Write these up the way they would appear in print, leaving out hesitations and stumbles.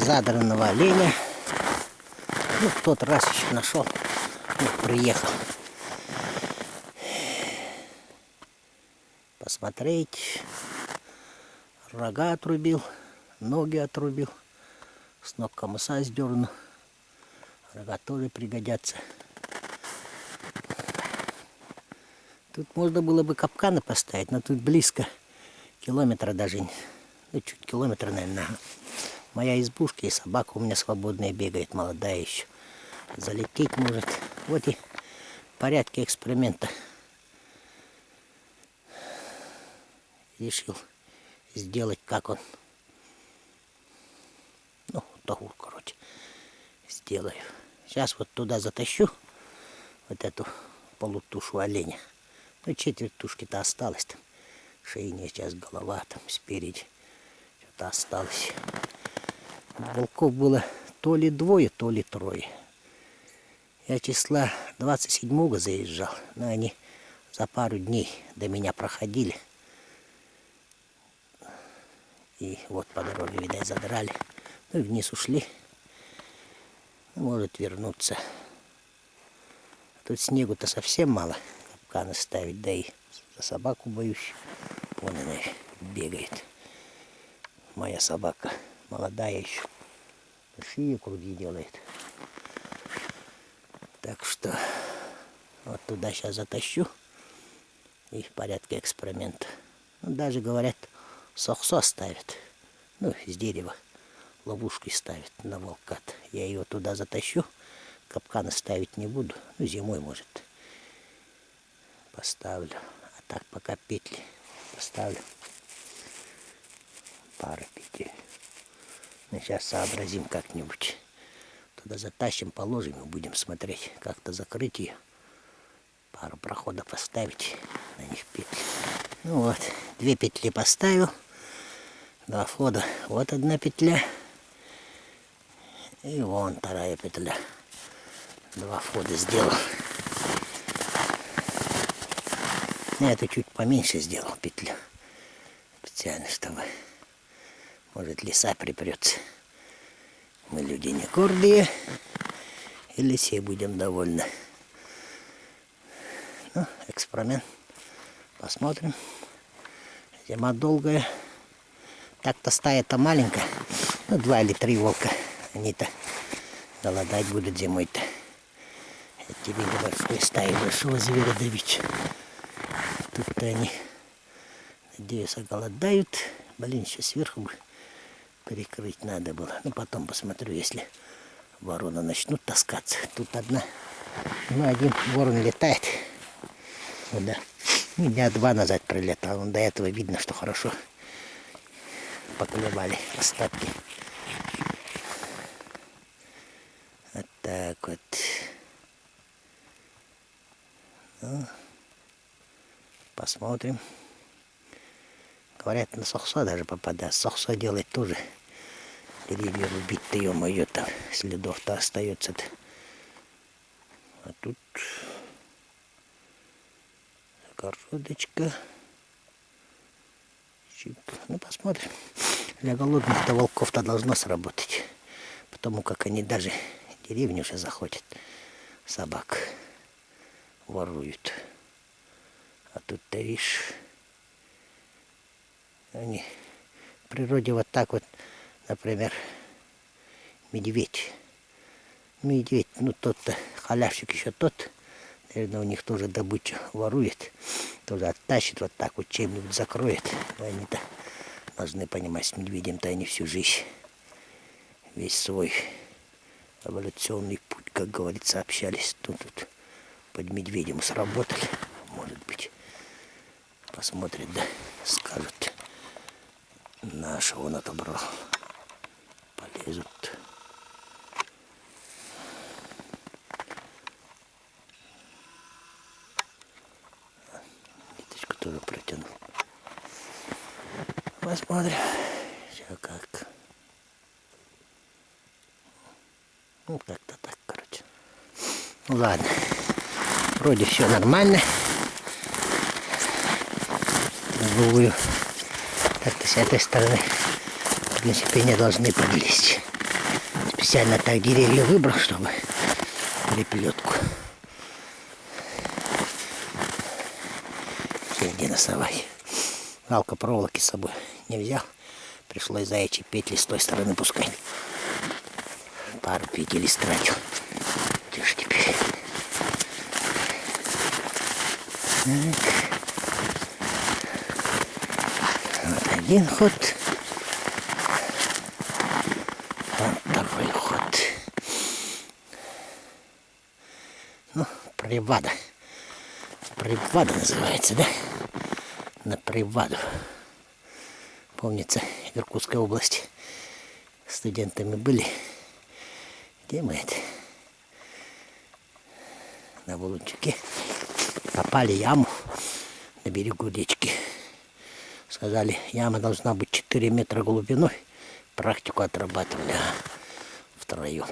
задранного оленя. Ну, в тот раз еще нашел. Ну, приехал посмотреть. Рога отрубил, ноги отрубил. С ног камыса сдерну. Рога тоже пригодятся. Тут можно было бы капканы поставить, но тут близко. Километра даже, ну чуть километра, наверное. Моя избушка и собака у меня свободная бегает, молодая еще. Залететь может. Вот и в порядке эксперимента. Решил сделать, как он. Ну, того, короче, сделаю. Сейчас вот туда затащу вот эту полутушу оленя. Ну, четверть тушки-то осталось там. Шея, сейчас голова там спереди. Что-то осталось. Волков было то ли двое, то ли трое. Я числа 27-го заезжал, но они за пару дней до меня проходили. И вот по дороге, видать, задрали. Ну и вниз ушли. Может вернуться. Тут снегу-то совсем мало. Капканы ставить, да и за собаку боюсь. Вон она бегает. Моя собака молодая еще. Большие круги делает. Так что вот туда сейчас затащу. И в порядке эксперимента. Ну, даже говорят, сохсо ставят. Ну, из дерева. Ловушки ставят на волкат. Я ее туда затащу. Капканы ставить не буду. Ну, зимой, может, поставлю. А так пока петли поставлю. Пара петель. Ну, сейчас сообразим как-нибудь. Туда затащим, положим и будем смотреть. Как-то закрыть ее. Пару проходов поставить. На них петли. Ну вот, 2 петли поставил. 2 входа. Вот одна петля. И вон вторая петля. 2 входа сделал. Я это чуть поменьше сделал петлю. Специально, чтобы, может, лиса припрется. Мы люди не гордые. И лисей будем довольны. Ну, эксперимент. Посмотрим. Зима долгая. Так-то стая-то маленькая. Ну, 2 или 3 волка. Они-то голодать будут зимой-то. Тебе небольшой стаи большого зверя давить. Тут-то они, надеюсь, оголодают. Блин, еще сверху перекрыть надо было. Ну, потом посмотрю, если вороны начнут таскаться. Тут ну, один ворон летает. Вот, да. Дня 2 назад прилетал. До этого видно, что хорошо поклевали остатки. Вот так вот. Ну, посмотрим. Говорят, на сохсо даже попадает. Сохсо делать тоже. Деревья рубить-то, ё-моё, там следов-то остается-то. А тут загородочка. Ну, посмотрим. Для голодных-то волков-то должно сработать. Потому как они даже деревню уже заходят. Собак воруют. А тут-то, видишь, они в природе вот так вот, например, медведь. Медведь, ну тот-то, халявщик еще тот, наверное, у них тоже добычу ворует. Тоже оттащит вот так вот, чем-нибудь закроет. Они-то должны понимать, с медведем-то они всю жизнь, весь свой эволюционный путь, как говорится, общались. Тут под медведем сработали, может быть. Посмотрят, да, скажут, нашего он отобрал. Полезут. Ниточку тоже протянул. Посмотрим, все как. Ну, как-то так, короче. Ну, ладно. Вроде все нормально. Другую. Так-то с этой стороны, в принципе, не должны подлезть. специально так деревья выбрал, чтобы переплетку. Где насовать. Галка проволоки с собой не взял. Пришлось заячьи петли с той стороны пускать. Пару петель истратил. Где ж теперь? Так. Вот один ход. Вот второй ход. Ну, привада. Привада называется, да? На приваду. Помнится, в Иркутской области студентами были. Где мы это? На Валунчике. Попали в яму на берегу речки. Сказали, яма должна быть 4 метра глубиной. Практику отрабатывали втроем.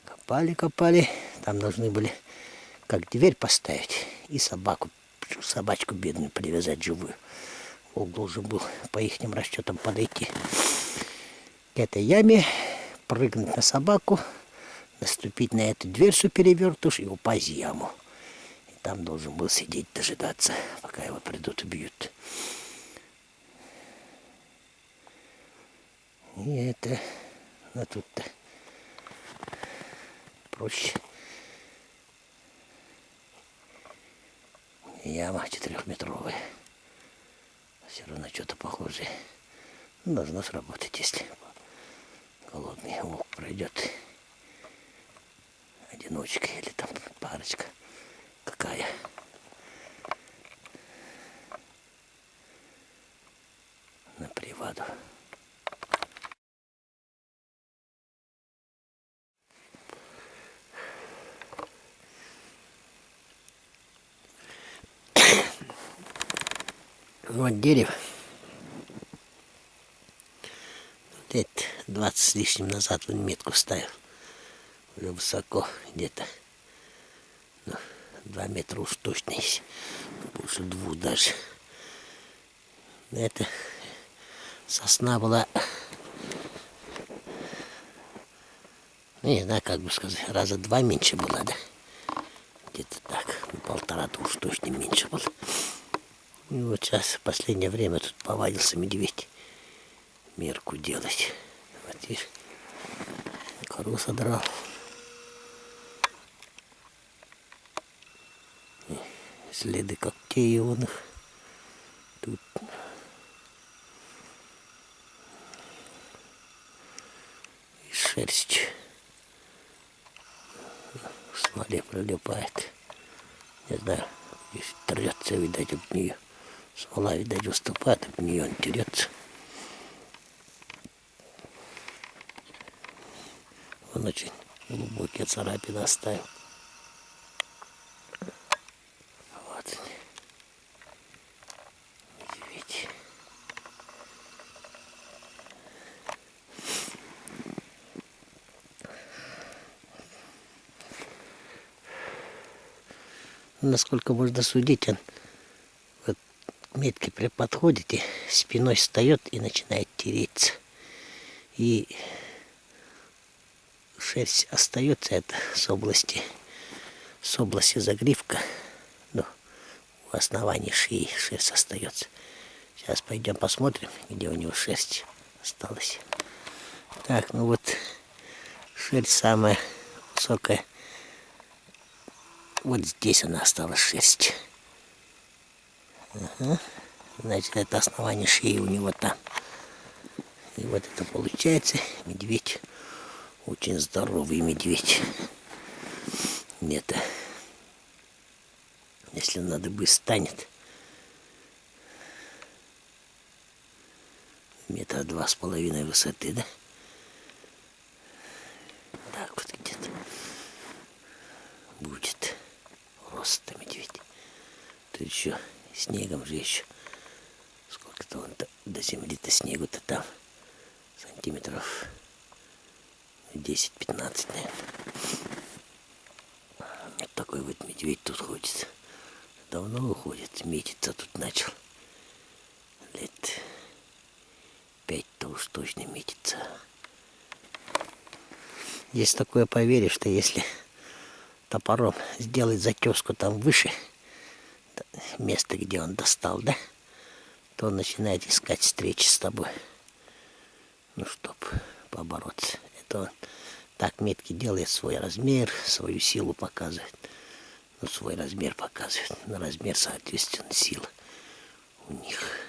Копали, копали. Там должны были как дверь поставить и собачку бедную привязать живую. Волк должен был по ихним расчетам подойти к этой яме, прыгнуть на собаку, наступить на эту дверцу перевертыш и упасть в яму. И там должен был сидеть, дожидаться, пока его придут, убьют. И это, ну тут-то проще. Яма 4-метровая. Все равно что-то похожее. Ну, должно сработать, если голодный волк пройдет. Одиночка или там парочка. Какая. На приваду. Вот дерево. Вот это 20 с лишним назад он метку ставил. Уже высоко где-то. Ну, 2 метра уж точно есть. Больше 2 даже. Это сосна была, ну, не знаю, как бы сказать, раза 2 меньше была, да? Где-то так. 1,5 уж точно меньше было. И вот сейчас в последнее время тут повадился медведь мерку делать. Вот видишь, кору содрал. И следы когтей ионных. Тут и шерсть в смоле прилипает. Не знаю, если трется, видать, об нее. Смола, видать, уступает, об нее он терется. Он очень глубокие царапины оставил. Вот они. Медведь. Насколько можно судить, он вот к метке подходит и спиной встает и начинает тереться. И шерсть остается это с области загривка, ну, у основания шеи шерсть остается. Сейчас пойдем посмотрим, где у него шерсть осталась. Так, ну вот шерсть самая высокая. Вот здесь она осталась, шерсть. Ага. Значит, это основание шеи у него там. И вот это получается медведь. Очень здоровый медведь. Это, если надо бы станет, 2,5 метра высоты, да? Так вот где-то будет рост медведь. Тут еще снегом же еще. Сколько-то он до земли-то снегу-то там. Сантиметров 10-15, наверное. Вот такой вот медведь тут ходит. Давно уходит, метиться тут начал. Лет 5-то уж точно метится. Есть такое поверье, что если топором сделать затеску там выше места, где он достал, да, то он начинает искать встречи с тобой. Ну, чтоб побороться. Это он так метки делает, свой размер, свою силу показывает. Ну, свой размер показывает. На размер, соответственно, сила у них.